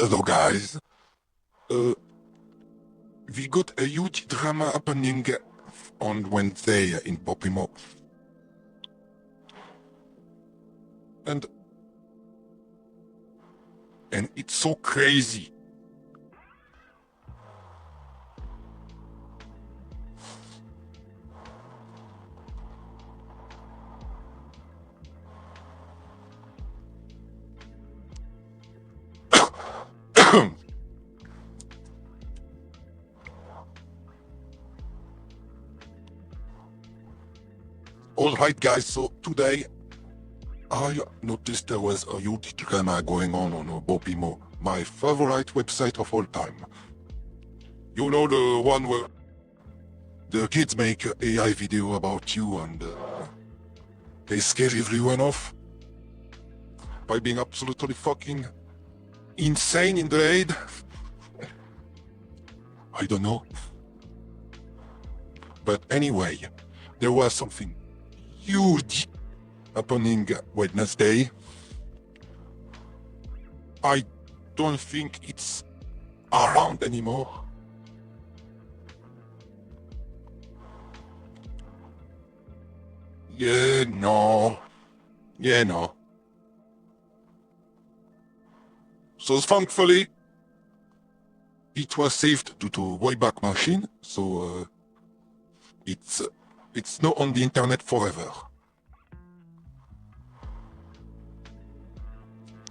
Hello guys. We got a huge drama happening on Wednesday in Bopimo. And it's so crazy. Alright guys, so today I noticed there was a huge drama going on Bopimo, my favorite website of all time. You know, the one where the kids make AI video about you and they scare everyone off by being absolutely fucking insane in the head? I don't know. But anyway, there was something huge happening Wednesday. I don't think it's around anymore. Yeah, no. So thankfully, it was saved due to Wayback Machine, so it's not on the internet forever.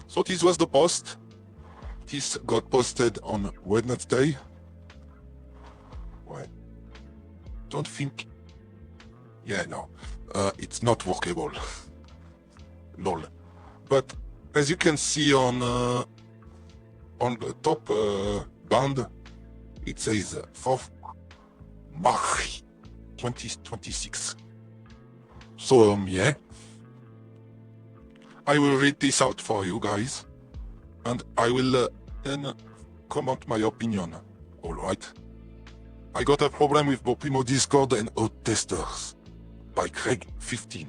So this was the post. This got posted on Wednesday. Well, don't think... Yeah, no. It's not workable. Lol. But as you can see on the top band, it says 4th March 2026. So yeah, I will read this out for you guys, and I will then comment my opinion. Alright. I got a problem with Bopimo Discord and Out Testers by Craig 15.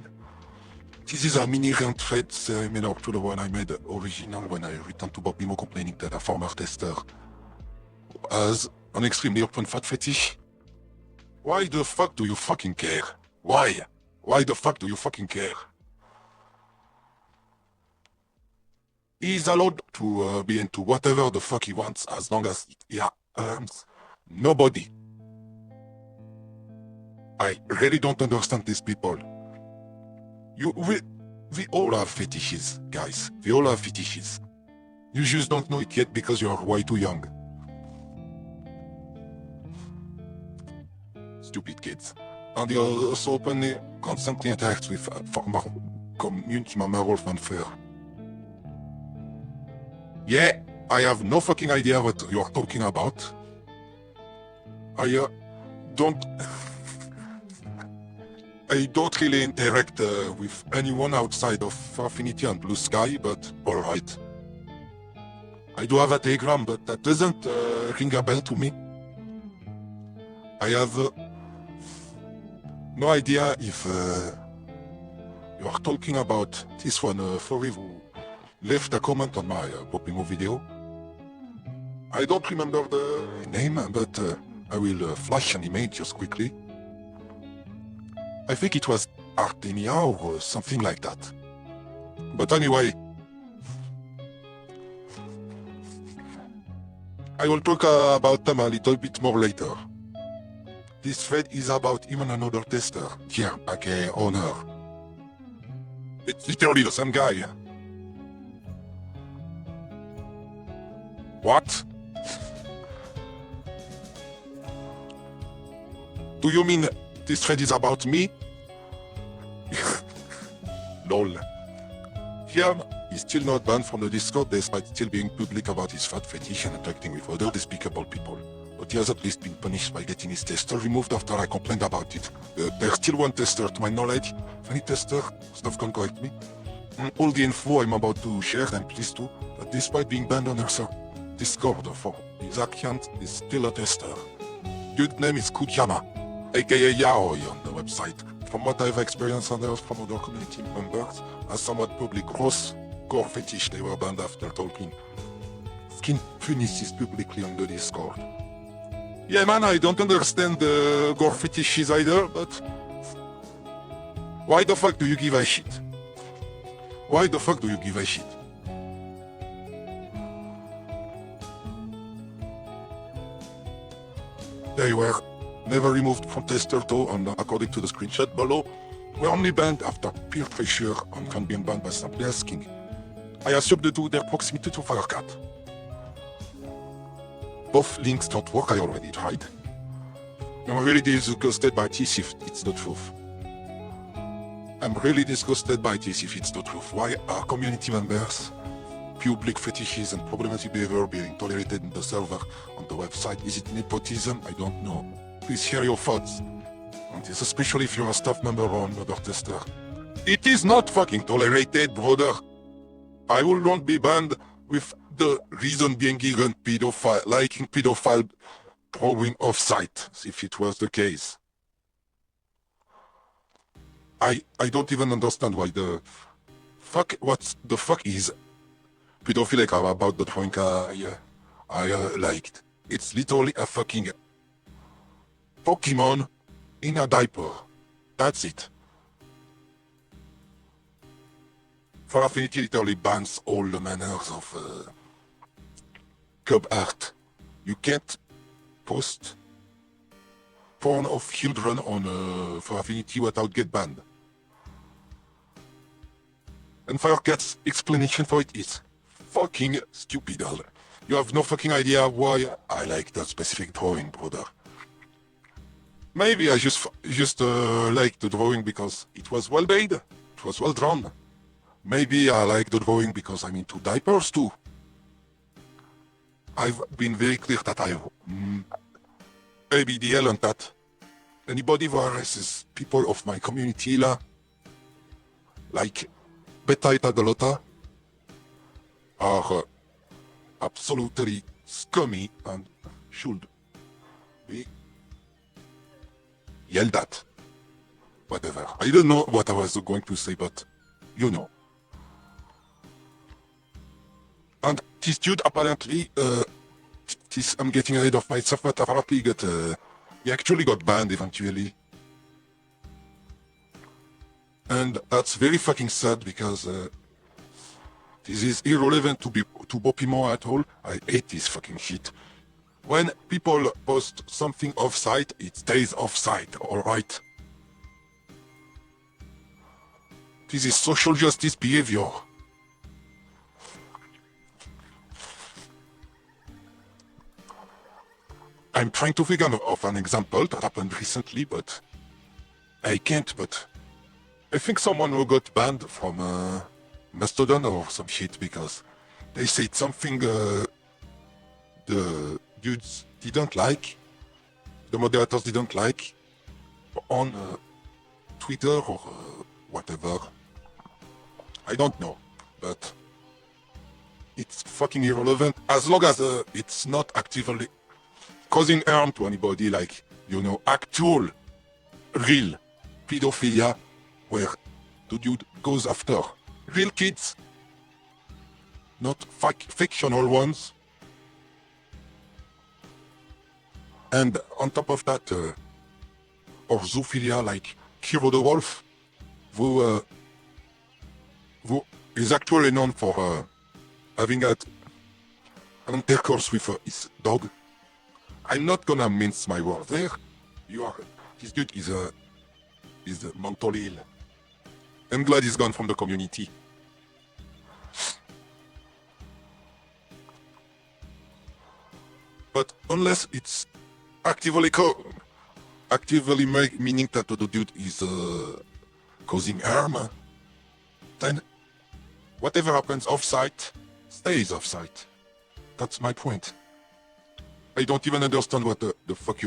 This is a mini rant thread similar to the one I made original when I returned to Bopimo complaining that a former tester has an extremely open fat fetish. Why the fuck do you fucking care? Why? Why the fuck do you fucking care? He's allowed to be into whatever the fuck he wants as long as he harms nobody. I really don't understand these people. We all have fetishes, guys. We all have fetishes. You just don't know it yet because you're way too young. Stupid kids. And they also openly, constantly interact with former community member fanfare. Yeah, I have no fucking idea what you're talking about. I don't really interact with anyone outside of Affinity and Blue Sky, but alright. I do have a Telegram, but that doesn't ring a bell to me. I have no idea if you are talking about this one Furry who left a comment on my Bopimo video. I don't remember the name, but I will flash an image just quickly. I think it was Artemia or something like that. But anyway, I will talk about them a little bit more later. This thread is about even another tester, Jerm, aka owner. It's literally the same guy. What? Do you mean this thread is about me? Lol. Jerm is still not banned from the Discord despite still being public about his fat fetish and interacting with other despicable people. But he has at least been punished by getting his tester removed after I complained about it. There's still one tester to my knowledge. If any tester stuff can correct me. All the info I'm about to share, I'm pleased to, that despite being banned on her Discord for his account, is still a tester. Dude's name is Skoojama, aka Yaoi on the website. From what I've experienced and heard from other community members, as somewhat public gross gore fetish they were banned after talking fucking punish this publicly on the Discord. Yeah man, I don't understand the gore fetishes either, but why the fuck do you give a shit? Why the fuck do you give a shit? They were never removed from tester though, and according to the screenshot below, were only banned after peer pressure and can be banned by simply asking. I assume due to their proximity to firecat. Both links don't work, I already tried. I'm really disgusted by this if it's the truth. I'm really disgusted by this if it's the truth. Why are community members, public fetishes and problematic behavior being tolerated in the server on the website? Is it nepotism? I don't know. Please share your thoughts. And this especially if you're a staff member or another tester. It is not fucking tolerated, brother. I will not be banned with the reason being given pedophile, liking pedophile drawing off-site, if it was the case. I don't even understand why the fuck, what the fuck is pedophilic about the drawing I liked. It's literally a fucking Pokemon in a diaper. That's it. For Affinity literally bans all the manners of cub art. You can't post porn of children on for Affinity without get banned. And Firecat's explanation for it is fucking stupid. You have no fucking idea why I like that specific drawing, brother. Maybe I just liked the drawing because it was well made, it was well drawn. Maybe I like the drawing because I'm into diapers too. I've been very clear that I ABDL and that anybody who harasses people of my community like Beta Galota are absolutely scummy and should be yelled at. Whatever. I don't know what I was going to say, but you know. And this dude apparently, I'm getting ahead of myself, but apparently he actually got banned eventually. And that's very fucking sad because this is irrelevant to Bopimo at all. I hate this fucking shit. When people post something off-site, it stays off-site, alright? This is social justice behavior. I'm trying to figure out an example that happened recently, but I can't, but I think someone who got banned from Mastodon or some shit because they said something the dudes didn't like, the moderators didn't like, on Twitter or whatever. I don't know, but it's fucking irrelevant as long as it's not actively causing harm to anybody, like, you know, actual, real pedophilia, where the dude goes after real kids, not fictional ones. And on top of that, or zoophilia, like Kiro the Wolf, who is actually known for having an intercourse with his dog. I'm not gonna mince my words there. This dude is mentally ill. I'm glad he's gone from the community. But unless it's actively meaning that the dude is causing harm, then whatever happens off-site stays off-site. That's my point. I don't even understand what the fuck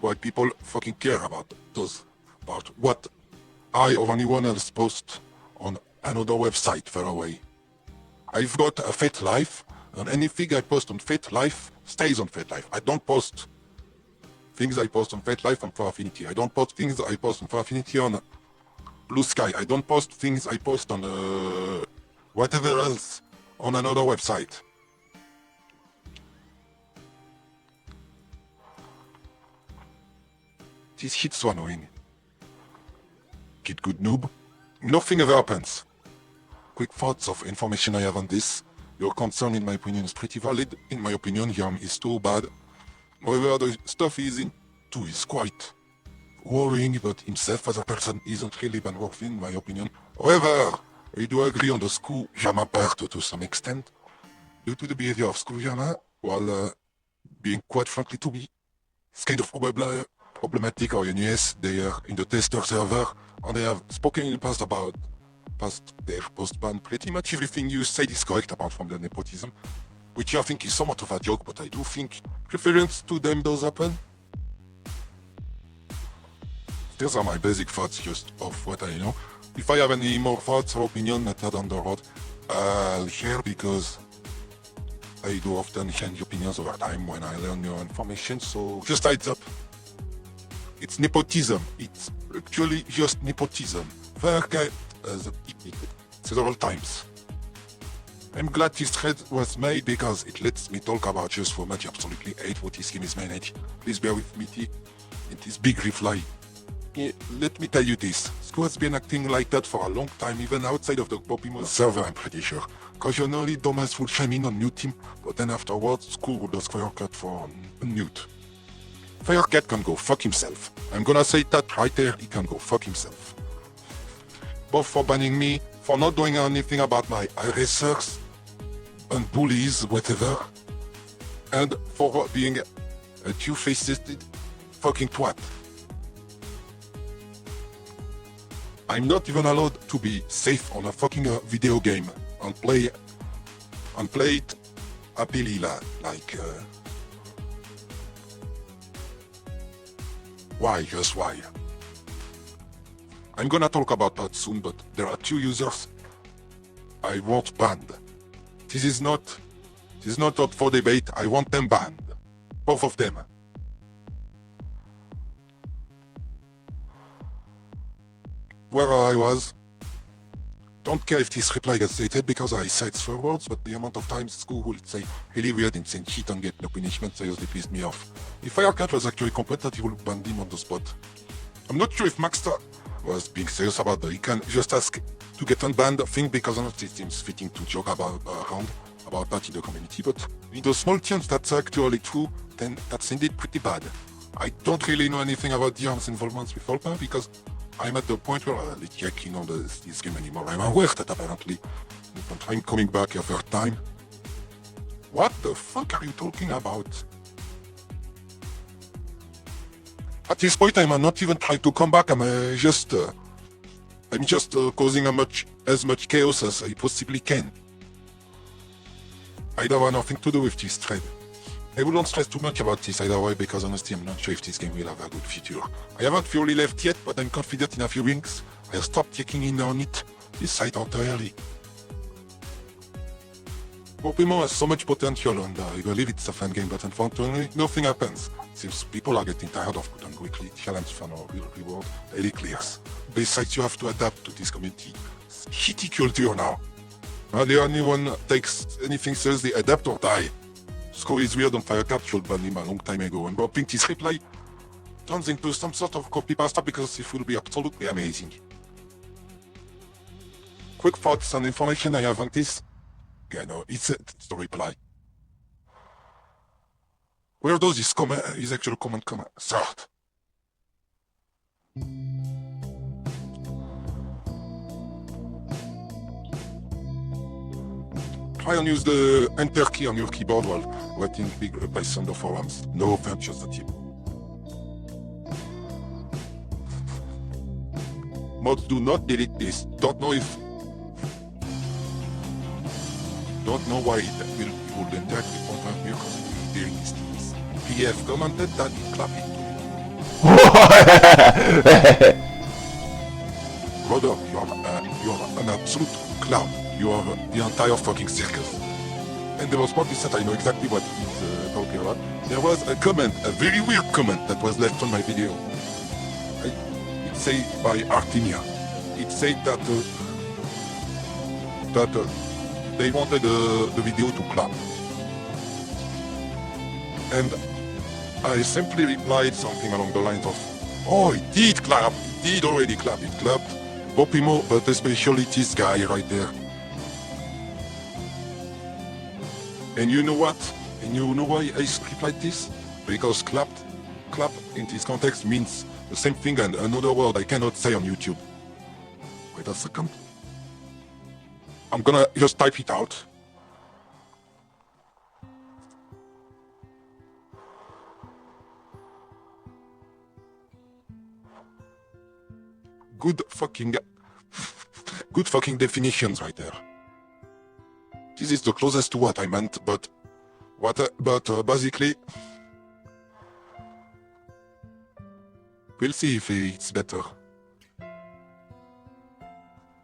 why people fucking care about what I or anyone else post on another website far away. I've got a Fate Life, and anything I post on Fate Life stays on Fate Life. I don't post things I post on Fate Life on For Affinity. I don't post things I post on For Affinity on Blue Sky. I don't post things I post on whatever else on another website. This shit's so annoying. Kid good noob. Nothing ever happens. Quick thoughts of information I have on this. Your concern in my opinion is pretty valid. In my opinion, Jerm is too bad. However, the stuff he's into is quite worrying, but himself as a person isn't really been worth in my opinion. However, I do agree on the Skoojama part to some extent. Due to the behavior of Skoojama, while being quite frankly to me, it's kind of problematic or yes, they are in the tester server, and they have spoken in the past about their post-ban. Pretty much everything you said is correct apart from the nepotism, which I think is somewhat of a joke, but I do think reference to them does happen. These are my basic thoughts just of what I know. If I have any more thoughts or opinion method on the road, I'll share because I do often change opinions over time when I learn new information, so just heads up. It's nepotism. It's actually just nepotism. Firecat has repeated several times. I'm glad this thread was made because it lets me talk about just how much I absolutely hate what this game is managed. Please bear with me, it is big reply. Yeah, let me tell you this, Sko has been acting like that for a long time, even outside of the Bopimo server, I'm pretty sure. Occasionally, domas will chime in on mute him, but then afterwards, Sko will just firecat for mute. Firecat can go fuck himself. I'm gonna say that right there, he can go fuck himself. Both for banning me, for not doing anything about my harassers, and bullies, whatever, and for being a two-faced fucking twat. I'm not even allowed to be safe on a fucking video game and play it happily like why, just why? I'm gonna talk about that soon, but there are 2 users I want banned. This is not up for debate, I want them banned. Both of them. Where I was, don't care if this reply gets deleted because I said 4 words, but the amount of times school will say really weird insane shit and get no punishment seriously pissed me off. If Firecat was actually competent, he would ban him on the spot. I'm not sure if Maxter was being serious about that. He can just ask to get unbanned thing because none of this seems fitting to joke about about that in the community, but in the small chance that's actually true, then that's indeed pretty bad. I don't really know anything about Jerm's involvements with Olpa because I'm at the point where I'm checking on this game anymore. I'm aware that apparently, if I'm coming back a third time. What the fuck are you talking about? At this point, I'm not even trying to come back. I'm just causing as much chaos as I possibly can. I don't want nothing to do with this thread. I wouldn't stress too much about this either way because honestly I'm not sure if this game will have a good future. I haven't fully left yet, but I'm confident in a few weeks. I'll stop checking in on it this site entirely. Bopimo has so much potential and I believe it's a fun game, but unfortunately nothing happens. Since people are getting tired of good and quickly challenge for no real reward, daily clears. Besides, you have to adapt to this community. It's shitty culture now. The only one that takes anything seriously, adapt or die. Sko is weird and Firecat should ban him a long time ago, and hoping this reply turns into some sort of copypasta because it will be absolutely amazing. Quick thoughts and information I have on this. Yeah, no, it's the reply. Where does his actual comment come start? Try and use the enter key on your keyboard while writing big replies on the forums. No offense, just the tip. Mods, do not delete this. Don't know why it would interact with content because during these things. PF commented that he clapped it to you. Brother, you're an absolute clown. You are the entire fucking circus. And there was probably said I know exactly what he's talking about. There was a comment, a very weird comment that was left on my video. It said by Artemia. It said that they wanted the video to clap. And I simply replied something along the lines of, Oh, he did clap. He did already clap. It clapped. Bopimo, but especially this guy right there. And you know what? And you know why I script like this? Because clap in this context means the same thing and another word I cannot say on YouTube. Wait a second. I'm gonna just type it out. Good fucking definitions right there. This is the closest to what I meant, but basically, we'll see if it's better.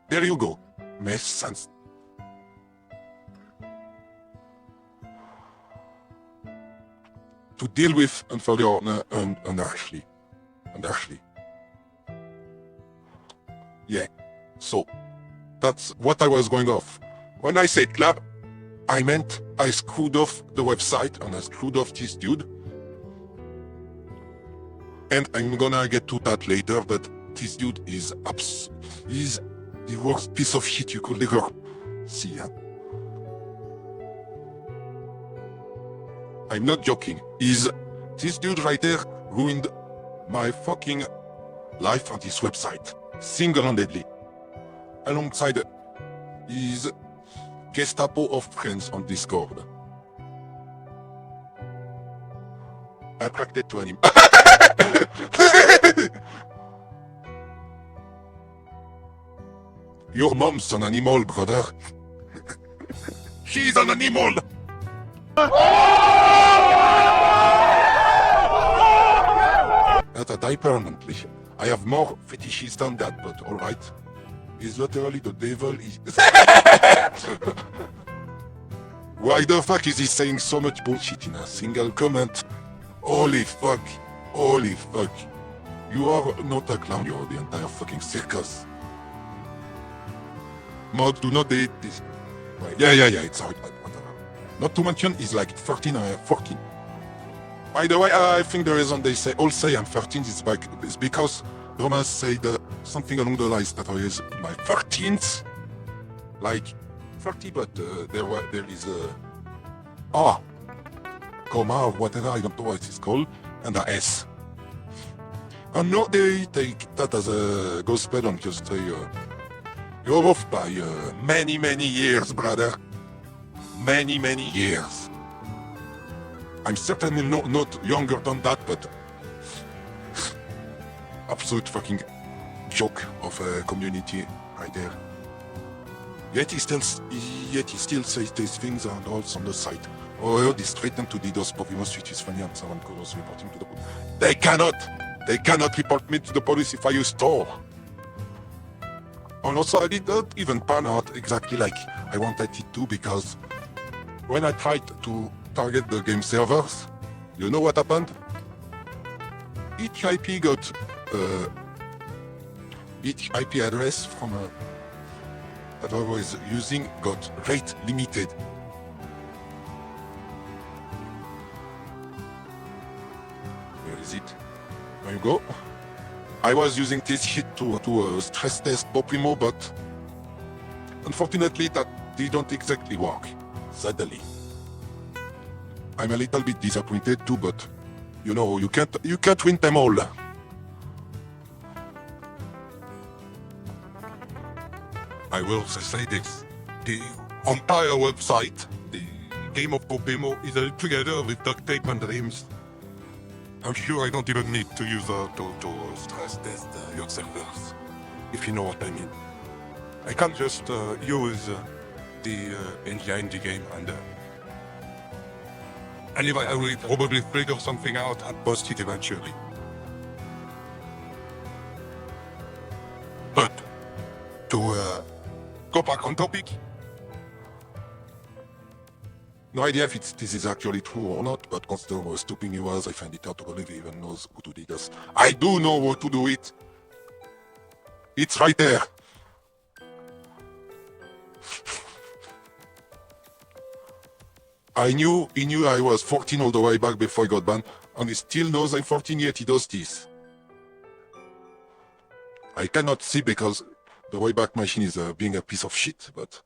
There you go. Makes sense. To deal with and Ashley. Yeah. So that's what I was going off. When I said clap, I meant I screwed off the website and I screwed off this dude. And I'm gonna get to that later, but this dude is the worst piece of shit you could ever see. Huh? I'm not joking. This dude right there ruined my fucking life on this website, single-handedly, alongside his Gestapo of friends on Discord. Attracted to him. Your mom's an animal, brother. She's an animal! At a diaper permanently. I have more fetishes than that, but alright. He's literally the devil. Why the fuck is he saying so much bullshit in a single comment? Holy fuck. Holy fuck. You are not a clown, you're the entire fucking circus. Mod, do not date this. Yeah, it's alright, whatever. Not to mention, he's like 13 or 14. By the way, I think the reason they all say I'm 13 is because domas said something along the lines that I was in my 13th. Like 30, but there is a comma or whatever, I don't know what it's called, and a S. And no, they take that as a gospel and just say, you're off by many years, brother. Many years. I'm certainly not younger than that, but absolute fucking joke of a community right there. Yet he still says these things and also on the site. Oh, I heard he's threatened to DDoS Bopimo, which is funny, and someone could also report him to the police. They cannot report me to the police if I use Tor. And also I did not even pan out exactly like I wanted it to, because when I tried to target the game servers, you know what happened? Each IP got each IP address from that I was using got rate limited. Where is it? There you go. I was using this shit to stress test Bopimo, but unfortunately that didn't exactly work, sadly. I'm a little bit disappointed too, but you know, you can't win them all. I will say this, the entire website, the game of Bopimo is held together with duct tape and dreams. I'm sure I don't even need to use to stress test your servers, if you know what I mean. I can't just use the engine in the game and if I will probably figure something out and post it eventually. But to go back on topic, no idea if this is actually true or not, but consider how stupid he was. I find it hard to believe he even knows who to do this. I do know how to do it. It's right there. He knew I was 14 all the way back before I got banned, and he still knows I'm 14 yet he does this. I cannot see because the Wayback Machine is being a piece of shit, but...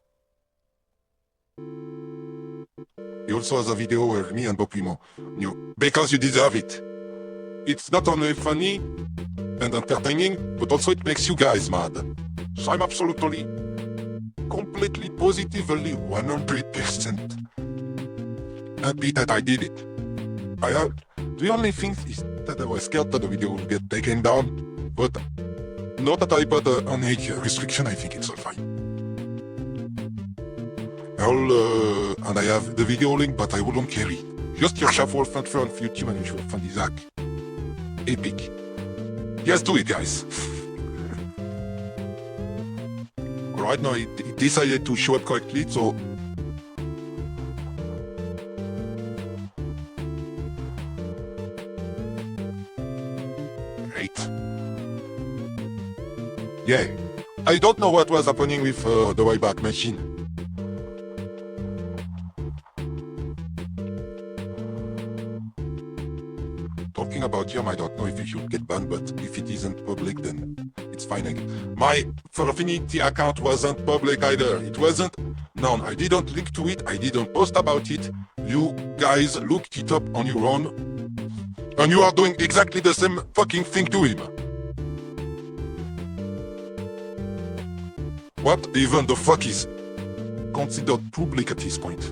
He also has a video where me and Bopimo knew, because you deserve it. It's not only funny and entertaining, but also it makes you guys mad. So I'm absolutely, completely, positively, 100% happy that I did it. The only thing is that I was scared that the video will get taken down, but now that I put an age restriction, I think it's all fine. And I have the video link, but I wouldn't carry it. Just your shuffle transfer on YouTube and you should find Isaac. Epic. Just do it, guys. Alright, now he decided to show up correctly, so... Great. Yeah. I don't know what was happening with the Wayback Machine. Talking about Jerm, I don't know if you should get banned, but if it isn't public, then it's fine. My Affinity account wasn't public either. It wasn't known. I didn't link to it. I didn't post about it. You guys looked it up on your own. And you are doing exactly the same fucking thing to him. What even the fuck is considered public at this point?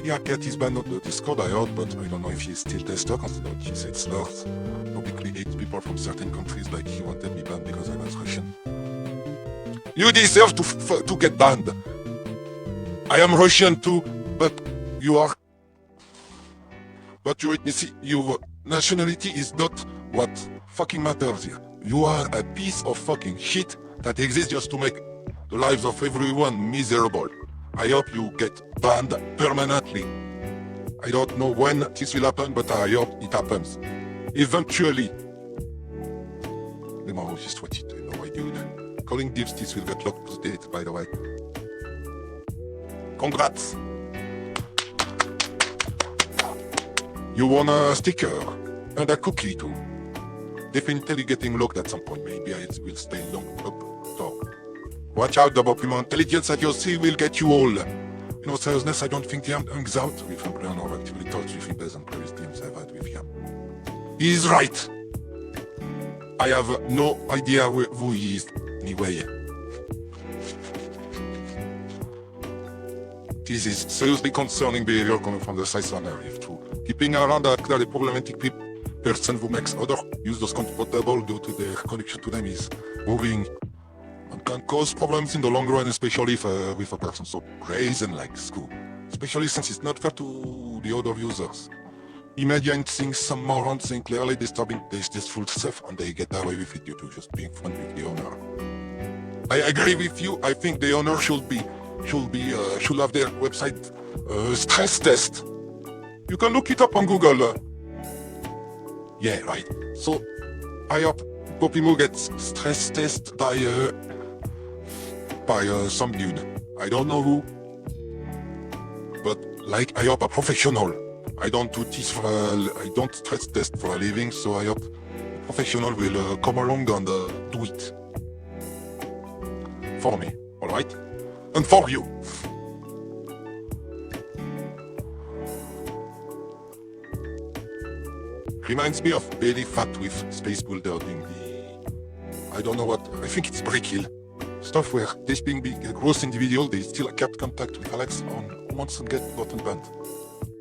Firecat is banned on the Discord, I heard, but I don't know if she's still tester, considering she said slurs. Publicly hates people from certain countries, like he wanted me banned because I was Russian. You deserve to get banned. I am Russian too, but you are... But your ethnicity, your nationality is not what fucking matters here. You are a piece of fucking shit that exists just to make the lives of everyone miserable. I hope you get banned permanently. I don't know when this will happen, but I hope it happens. Eventually. No, just what it, no idea. Calling divs, this will get locked to date, by the way. Congrats! You won a sticker and a cookie too. Definitely getting locked at some point. Maybe I will stay long up. So. Watch out, the Bopimo intelligence that you see will get you all. You know, seriousness, I don't think Jerm hangs out with him player or actively talks with him based on previous games I've had with him. He's right. I have no idea who he is anyway. This is seriously concerning behavior coming from the side runner if true. Keeping around a clearly problematic person who makes others users comfortable due to their connection to them is worrying. And can cause problems in the long run, especially if, with a person so brazen like Skoo. Especially since it's not fair to the other users. Imagine seeing some morons saying clearly disturbing distasteful stuff and they get away with it due to just being friendly with the owner. I agree with you. I think the owner should have their website stress test. You can look it up on Google. Yeah, right. So I hope Bopimo gets stress tested by some dude. I don't know who, but like I hope a professional. I don't do this for I don't stress test for a living, so I hope a professional will come along and do it for me. All right, and for you. Reminds me of Belly Fat with Space Boulder doing the... I don't know what, I think it's Brickhill. Stuff where this being a gross individual, they still kept contact with Alex on once and get gotten banned.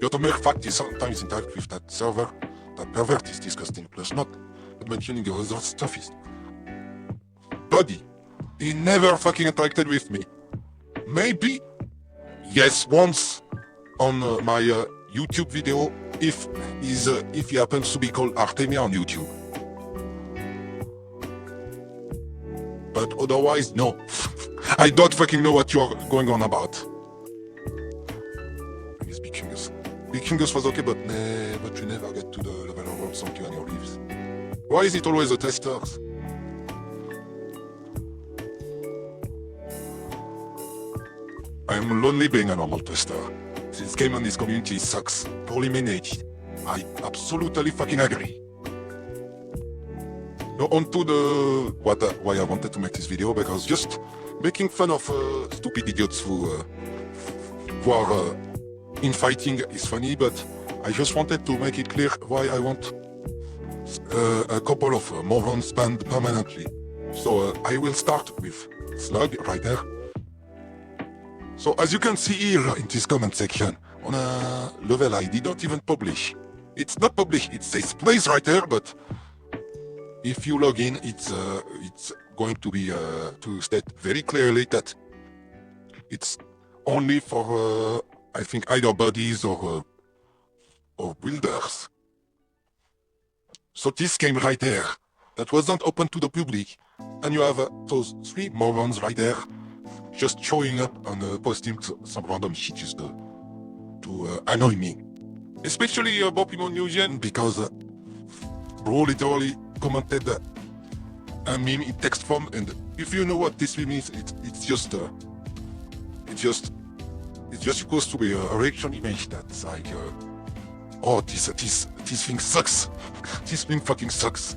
The other mere fact is sometimes interact with that server, that pervert is disgusting, plus not mentioning the other stuff is... Buddy, he never fucking interacted with me. Maybe, yes, once on my YouTube video, if he happens to be called Artemia on YouTube. But otherwise, no. I don't fucking know what you're going on about. I guess Big Fingers was okay, but you never get to the level of World Song on your leaves. Why is it always the testers? I'm lonely being a normal tester. This game and this community sucks. Poorly managed. I absolutely fucking agree. Now on to the why I wanted to make this video, because just making fun of stupid idiots who are infighting is funny, but I just wanted to make it clear why I want a couple of morons banned permanently. So I will start with Slug right there. So as you can see here in this comment section, on a level I did not even publish. It's not published, it says place right there, but if you log in, it's going to be to state very clearly that it's only for I think either buddies or builders. So this came right there. That wasn't open to the public, and you have those three morons right there, just showing up and posting some random shit just to annoy me. Especially bopimonewgen, because bro literally commented a meme in text form, and if you know what this meme is, it's just supposed to be a reaction image that's like, oh, this thing sucks. This thing fucking sucks.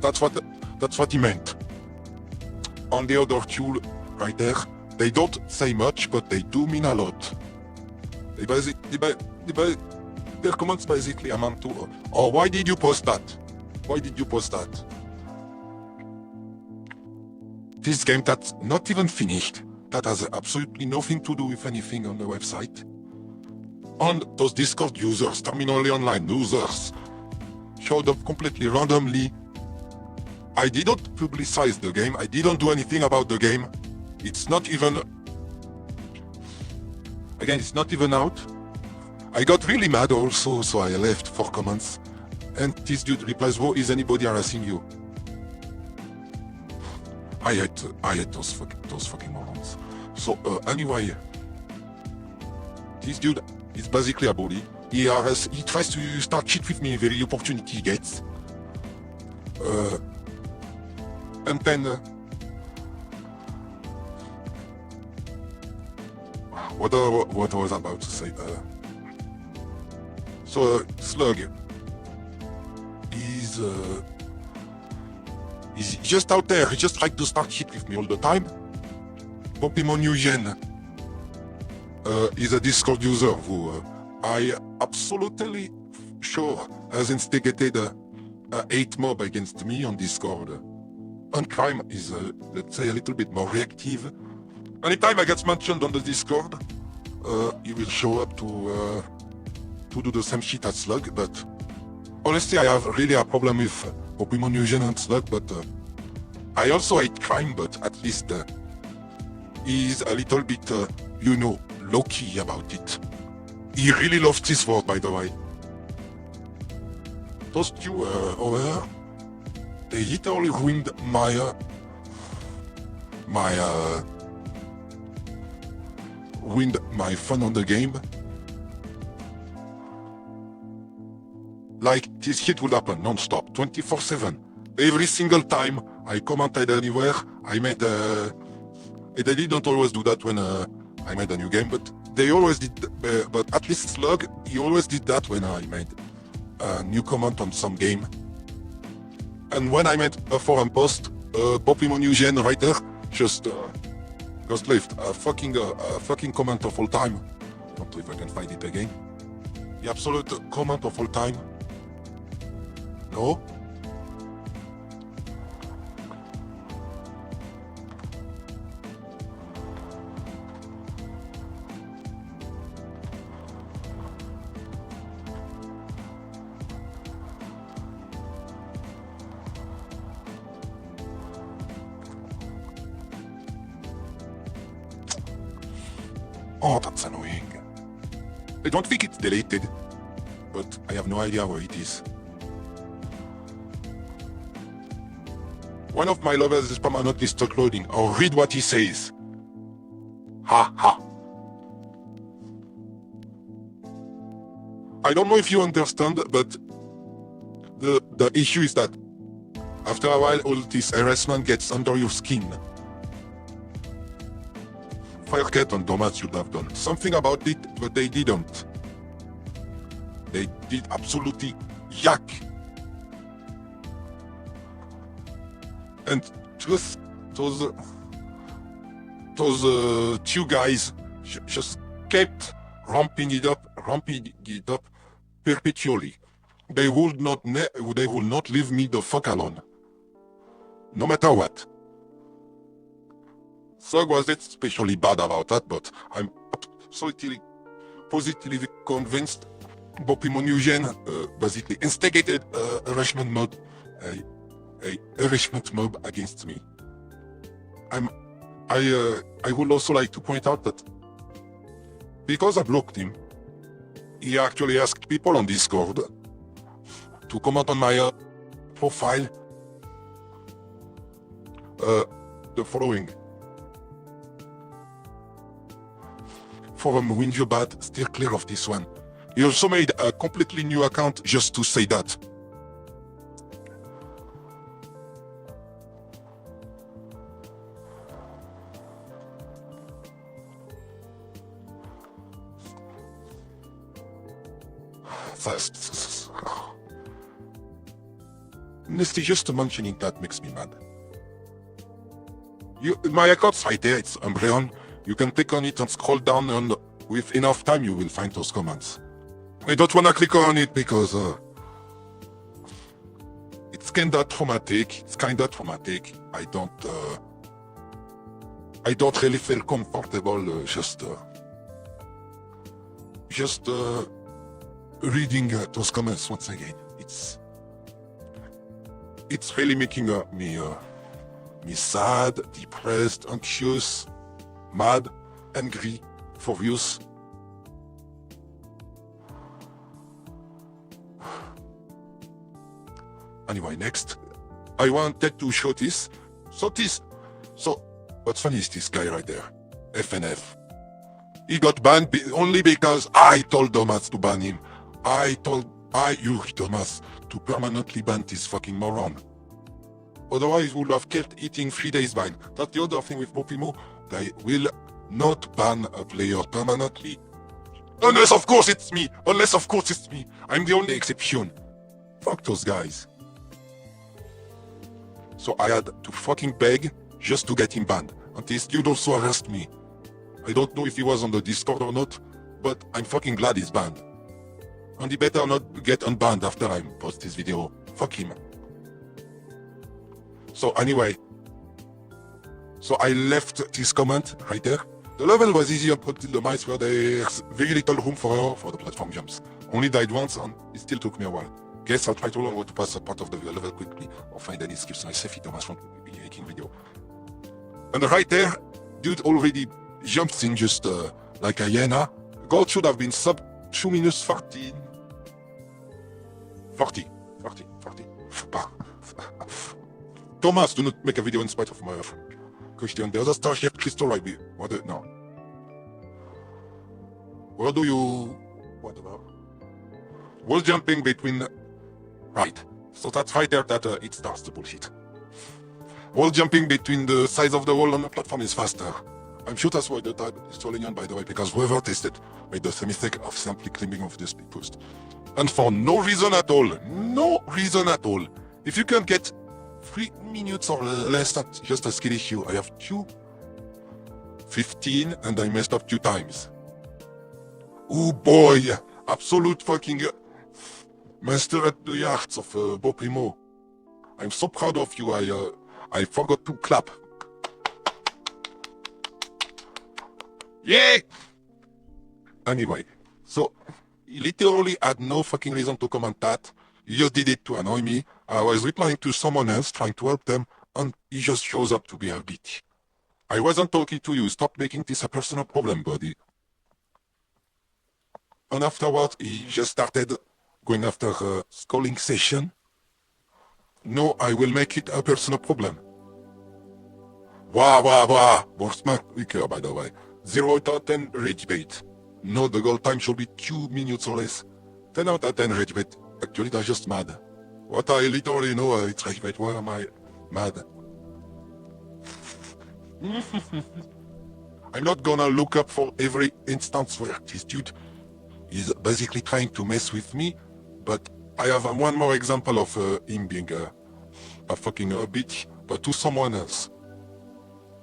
That's what he meant. On the other two right there, they don't say much, but they do mean a lot. Their comments basically amount to, oh, why did you post that? Why did you post that? This game that's not even finished, that has absolutely nothing to do with anything on the website. And those Discord users, terminally online users, showed up completely randomly. I didn't publicize the game, I didn't do anything about the game. It's not even... Again, it's not even out. I got really mad also, so I left 4 comments. And this dude replies, "Who is anybody harassing you?" I hate those fucking morons. So anyway, this dude is basically a bully. He tries to start shit with me every opportunity he gets. And then what I was about to say. So Slug he's just out there. He just tries to start shit with me all the time. Bopimonewgen is a Discord user who I absolutely sure has instigated a hate mob against me on Discord. And crime is, let's say, a little bit more reactive. Anytime I get mentioned on the Discord, he will show up to do the same shit as Slug, but honestly, I have really a problem with bopimonewgen and Slug, but I also hate crime, but at least he's a little bit, low-key about it. He really loves this word, by the way. Those two over there, they literally ruined my fun on the game. Like, this shit would happen non-stop, 24/7. Every single time I commented anywhere, I made they didn't always do that when I made a new game, but they always did, but at least Slug, he always did that when I made a new comment on some game. And when I made a forum post, bopimonewgen right there, just left a fucking comment of all time. I don't know if I can find it again. The absolute comment of all time. No? Oh, that's annoying. I don't think it's deleted, but I have no idea where it is. One of my lovers is permanently stuck loading. I'll read what he says. Ha ha. I don't know if you understand, but the issue is that after a while all this harassment gets under your skin. Firecat and domas should have done something about it, but they didn't. They did absolutely yak. And just those two guys just kept ramping it up perpetually. They would not leave me the fuck alone, no matter what. Slug was especially bad about that, but I'm absolutely positively convinced bopimonewgen basically instigated a harassment mob against me. I would also like to point out that because I blocked him, he actually asked people on Discord to comment on my profile the following. Forum win your bad, steer clear of this one. He also made a completely new account just to say that. Honestly, just mentioning that makes me mad. My account's right there, it's Umbreon. You can click on it and scroll down, and with enough time you will find those comments. I don't wanna click on it because it's kinda traumatic. I don't really feel comfortable just reading those comments once again. It's really making me sad, depressed, anxious, mad, angry, furious. Anyway, next, I wanted to show this. So what's funny is this guy right there, FNF. He got banned only because I told domas to ban him. I used domas to permanently ban this fucking moron. Otherwise, he would have kept eating 3 days ban. That's the other thing with Bopimo. They will not ban a player permanently. Unless of course it's me. I'm the only exception. Fuck those guys. So I had to fucking beg just to get him banned. And this dude also harassed me. I don't know if he was on the Discord or not, but I'm fucking glad he's banned. And he better not get unbanned after I post this video. Fuck him. So anyway, so I left this comment right there. The level was easy up until the mice where there's very little room for the platform jumps. Only died once and it still took me a while. Guess I'll try to learn how to pass a part of the level quickly or find any skips myself if Thomas won't be making video. And right there, dude already jumps in just like a hyena. Gold should have been sub 2 minutes 40. Thomas, do not make a video in spite of my question. There's a star shaped crystal right here. What now? Where do you... What about? Wall jumping between... Right. So that's right there that it starts the bullshit. Wall jumping between the sides of the wall on the platform is faster. I'm sure that's why the type is falling on, by the way, because whoever tested made the mistake of simply climbing off the speed post. And for no reason at all. If you can get 3 minutes or less, that's just a skill issue. I have 2:15 and I messed up 2 times. Oh boy, absolute fucking master at the arts of Bopimo. I'm so proud of you. I forgot to clap. Yeah! Anyway, so he literally had no fucking reason to comment that. He just did it to annoy me. I was replying to someone else, trying to help them, and he just shows up to be a bitch. I wasn't talking to you. Stop making this a personal problem, buddy. And afterwards, he just started going after a scolding session. No, I will make it a personal problem. Wah. More smart weaker, by the way. 0 out of 10 rage bait. No, the goal time should be 2 minutes or less. 10 out of 10 rage bait. Actually, that's just mad. What I literally know, it's rage bait. Why am I mad? I'm not gonna look up for every instance where this dude is basically trying to mess with me, but I have one more example of him being a fucking bitch. but to someone else.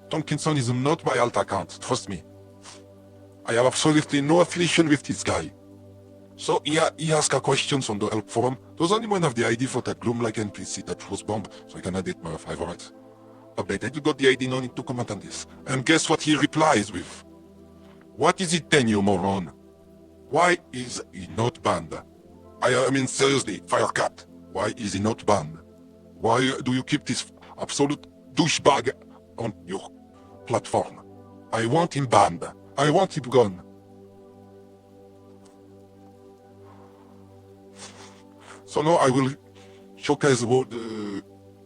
Tomkinson is not my alt account, trust me. I have absolutely no affiliation with this guy. So he asked questions on the help forum. Does anyone have the ID for that Gloom-like NPC that was bombed so I can add it my favorites? Updated, you got the ID, no need to comment on this. And guess what he replies with? What is it then, you moron? Why is he not banned? I mean seriously, firecat, why is he not banned? Why do you keep this absolute douchebag on your platform? I want him banned. I want him gone. So now I will showcase what the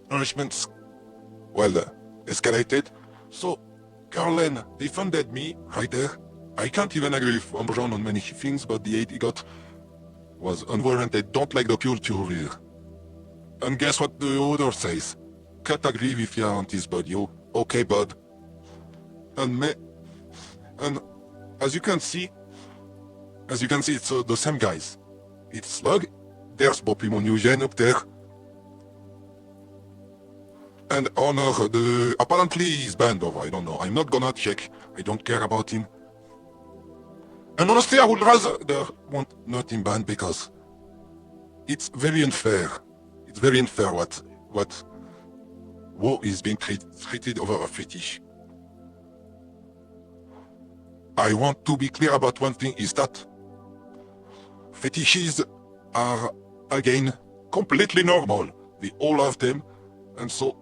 punishments, escalated. So Carllenn defended me right there. I can't even agree with Boochin on many things, but the hate he got was unwarranted. Don't like the culture here. And guess what the other says? Can't agree with you on this, bud, yo. Okay, bud. And as you can see, it's the same guys. It's Slug. There's Bopimonewgen up there. And Honor, apparently he's banned, or I don't know. I'm not gonna check. I don't care about him. And honestly, I would rather want not him banned because it's very unfair. It's very unfair what war is being treated over a fetish. I want to be clear about one thing, is that fetishes are, again, completely normal. We all have them, and so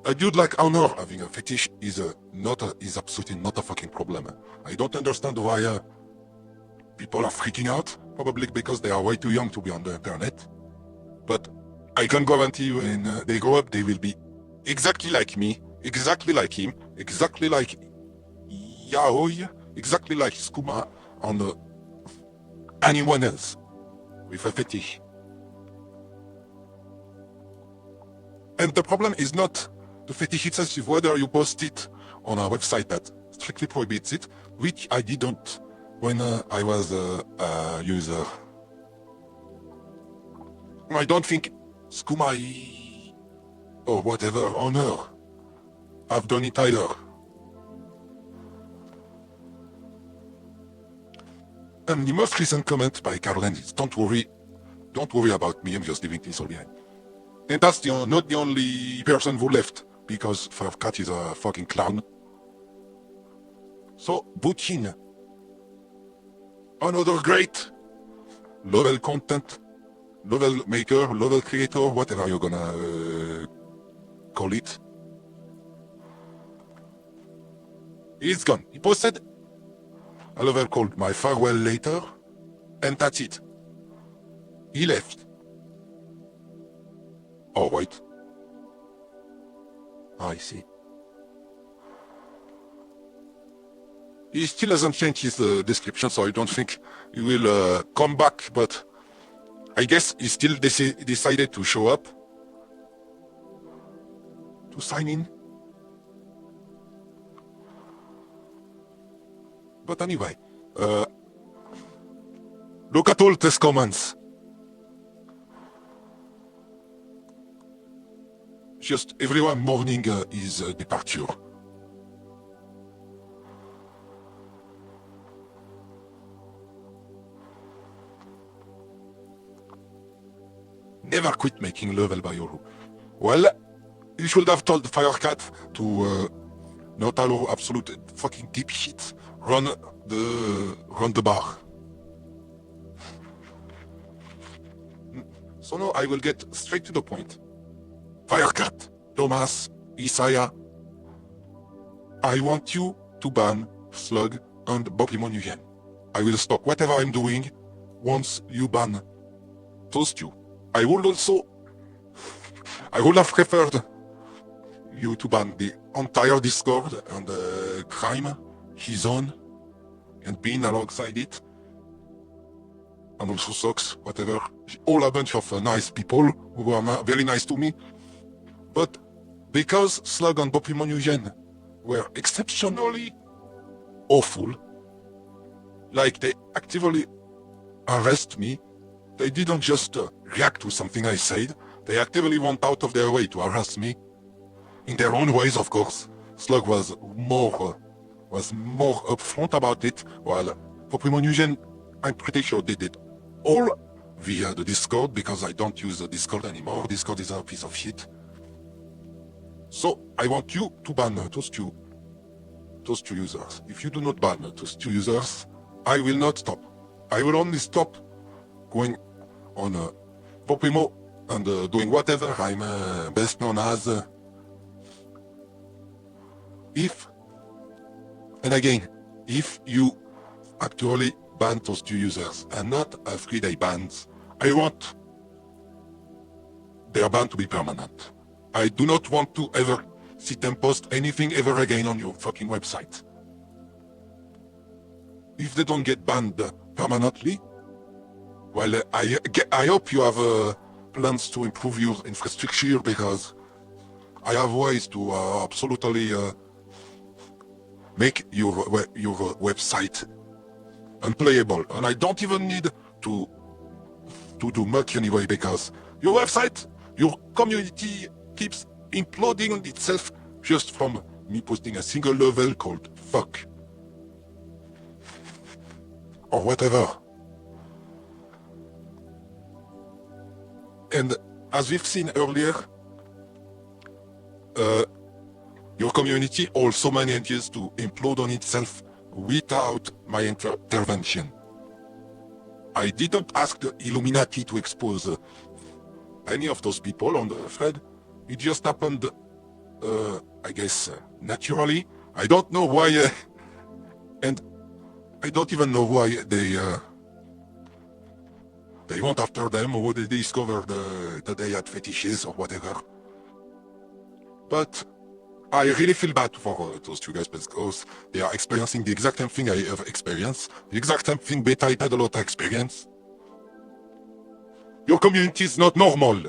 a dude like Honor having a fetish is absolutely not a fucking problem. I don't understand why people are freaking out, probably because they are way too young to be on the internet. But I can guarantee you when they grow up, they will be exactly like me, exactly like him, exactly like Yaoi, exactly like Skoojama, and anyone else with a fetish. And the problem is not the fetish itself, is whether you post it on a website that strictly prohibits it, which I didn't when I was a user. I don't think Skoojama or whatever Honor have done it either. And the most recent comment by Carllenn is, don't worry about me, I'm just leaving this all behind. And that's not the only person who left, because firecat is a fucking clown. So, Boochin, another great level content, level maker, level creator, whatever you're gonna call it. He's gone. He posted a level called My Farewell Later, and that's it. He left. Oh, wait. I see. He still hasn't changed his description, so I don't think he will come back, but I guess he still decided to show up. To sign in. But anyway, look at all these comments. Just everyone mourning his departure. Never quit making level by Yoru. Well, you should have told firecat to not allow absolute fucking dipshit run the bar. So now I will get straight to the point. Firecat, Domas, Isaiah, I want you to ban Slug and Bopimonewgen. I will stop whatever I'm doing once you ban those two. I would have preferred you to ban the entire Discord and crime he's on and being alongside it. And also sucks, whatever. All a bunch of nice people who were very nice to me. But because Slug and Bopimonewgen were exceptionally awful, like they actively harassed me, they didn't just react to something I said, they actively went out of their way to harass me. in their own ways, of course. Slug was more upfront about it, while bopimonewgen, I'm pretty sure they did all via the Discord, because I don't use the Discord anymore. Discord is a piece of shit. So I want you to ban those two users. If you do not ban those two users, I will not stop. I will only stop going on Bopimo and doing whatever I'm best known as. If you actually ban those two users and not a 3-day bans, I want their ban to be permanent. I do not want to ever see them post anything ever again on your fucking website. If they don't get banned permanently, well, I hope you have plans to improve your infrastructure, because I have ways to absolutely make your website unplayable, and I don't even need to do much anyway, because your website, your community keeps imploding on itself just from me posting a single level called fuck or whatever. And as we've seen earlier, your community also manages to implode on itself without my intervention. I didn't ask the Illuminati to expose any of those people on the thread. It just happened, I guess, naturally. I don't know why, and I don't even know why they went after them, or they discovered that they had fetishes or whatever. But I really feel bad for those two guys, because they are experiencing the exact same thing I have experienced, the exact same thing Beta had a lot of experience. Your community is not normal.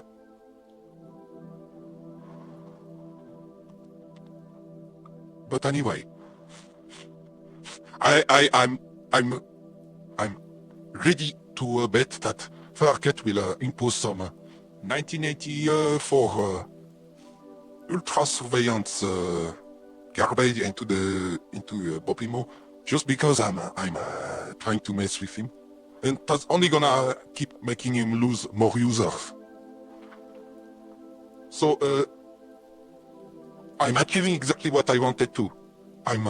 But anyway, I'm ready to bet that Firecat will impose some 1984 ultra surveillance garbage into Bopimo, just because I'm trying to mess with him, and that's only gonna keep making him lose more users. So I'm achieving exactly what I wanted to. I'm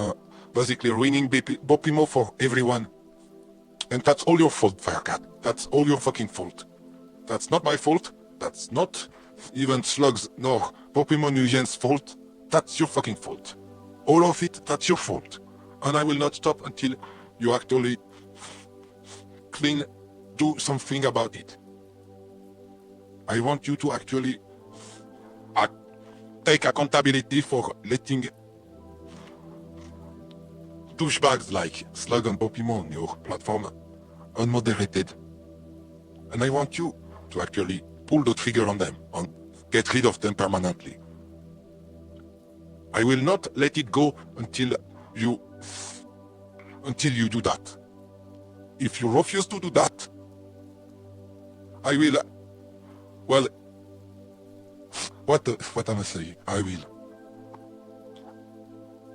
basically ruining Bopimo for everyone, and that's all your fault, Firecat. That's all your fucking fault. That's not my fault. That's not even Slug's nor bopimonewgen's fault. That's your fucking fault. All of it, that's your fault. And I will not stop until you actually do something about it. I want you to actually take accountability for letting douchebags like Slug and Bopimo on your platform unmoderated. And I want you to actually pull the trigger on them and get rid of them permanently. I will not let it go until you do that. If you refuse to do that, I will, well, what am I saying? I will.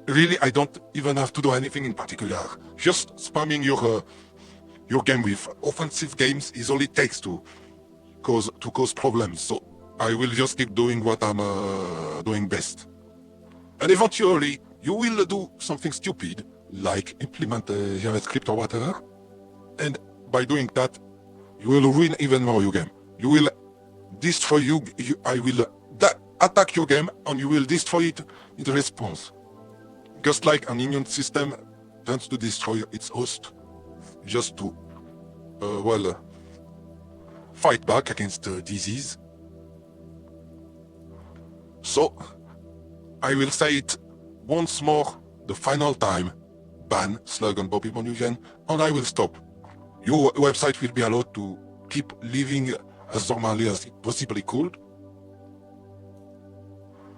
Really, I don't even have to do anything in particular. Just spamming your game with offensive games is all it takes to cause problems. So I will just keep doing what I'm doing best. And eventually, you will do something stupid, like implement JavaScript or whatever. And by doing that, you will ruin even more your game. You will destroy I will attack your game, and you will destroy it in response. Just like an immune system tends to destroy its host, just to, fight back against disease. So, I will say it once more, the final time: ban Slug and bopimonewgen, and I will stop. Your website will be allowed to keep living as normally as it possibly could.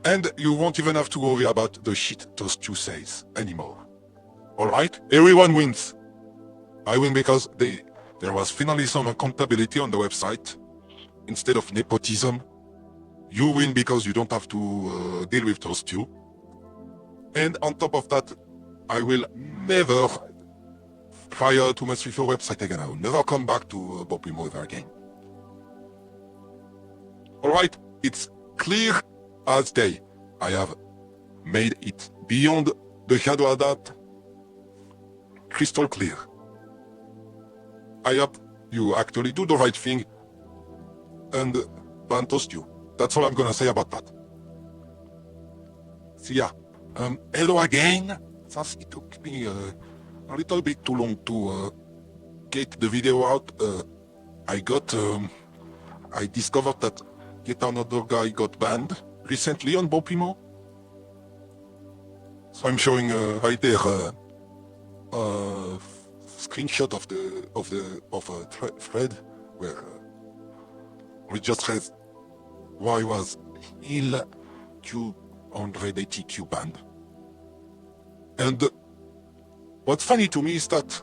And you won't even have to worry about the shit those two says anymore. Alright? Everyone wins. I win because there was finally some accountability on the website, instead of nepotism. You win because you don't have to deal with those two. And on top of that, I will never fire too much with your website again. I will never come back to Bopimo ever again. Alright, it's clear as day. I have made it beyond the shadow of that. Crystal clear. I hope you actually do the right thing and ban toast you. That's all I'm gonna say about that. See ya. Hello again. Since it took me a little bit too long to get the video out, I discovered that yet another guy got banned recently on Bopimo. So I'm showing right there a screenshot of a thread where we just says why was Q180Q banned. And what's funny to me is that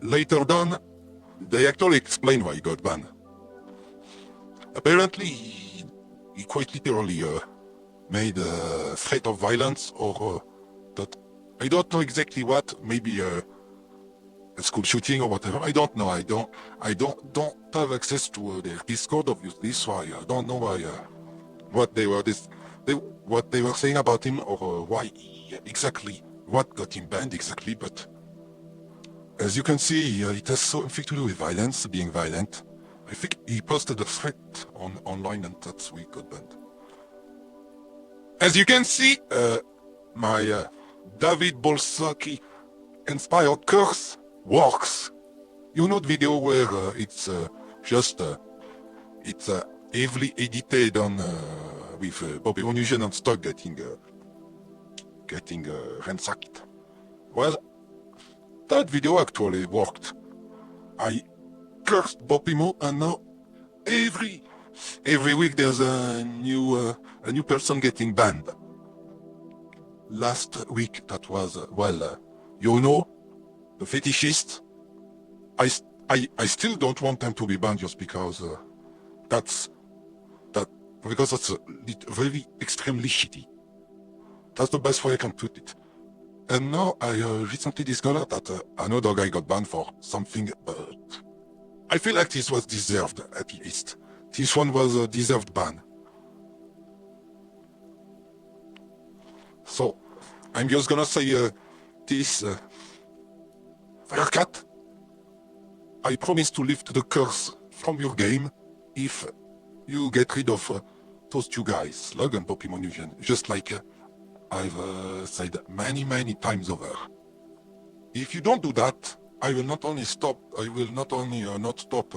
later on they actually explain why he got banned. Apparently he quite literally made a threat of violence or that I don't know exactly what, maybe a school shooting or whatever. I don't know. I don't have access to their Discord obviously, so I don't know why what they were saying about him or why exactly what got him banned exactly. But as you can see, it has something to do with violence, being violent. I think he posted a threat online and that's why he got banned. As you can see, my David Bolsaki inspired curse works. You know the video where it's heavily edited on with bopimonewgen and stuff getting ransacked. Well, that video actually worked. I cursed Bopimo and now every week there's a new person getting banned. Last week that was the fetishists. I still don't want them to be banned just because that's very extremely shitty. That's the best way I can put it. And now I recently discovered that another guy got banned for something, but I feel like this was deserved at least. This one was a deserved ban. So I'm just gonna say this firecat. I promise to lift the curse from your game if you get rid of those two guys, Slug and bopimonewgen, just like I've said many times over. If you don't do that, I will not only not stop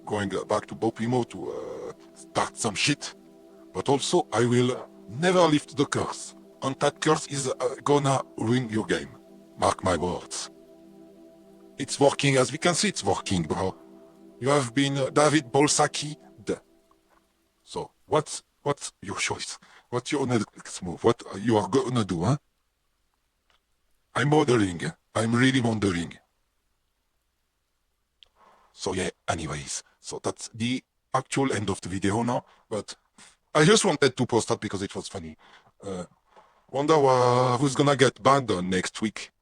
going back to Bopimo to start some shit, but also I will never lift the curse. And that curse is gonna ruin your game. Mark my words. It's working, as we can see, it's working, bro. You have been David Bolsaki. So, what's your choice? What's your next move? What you are gonna do, huh? I'm wondering. I'm really wondering. So yeah, anyways. So that's the actual end of the video now. But I just wanted to post that because it was funny. Wonder who's gonna get banned next week.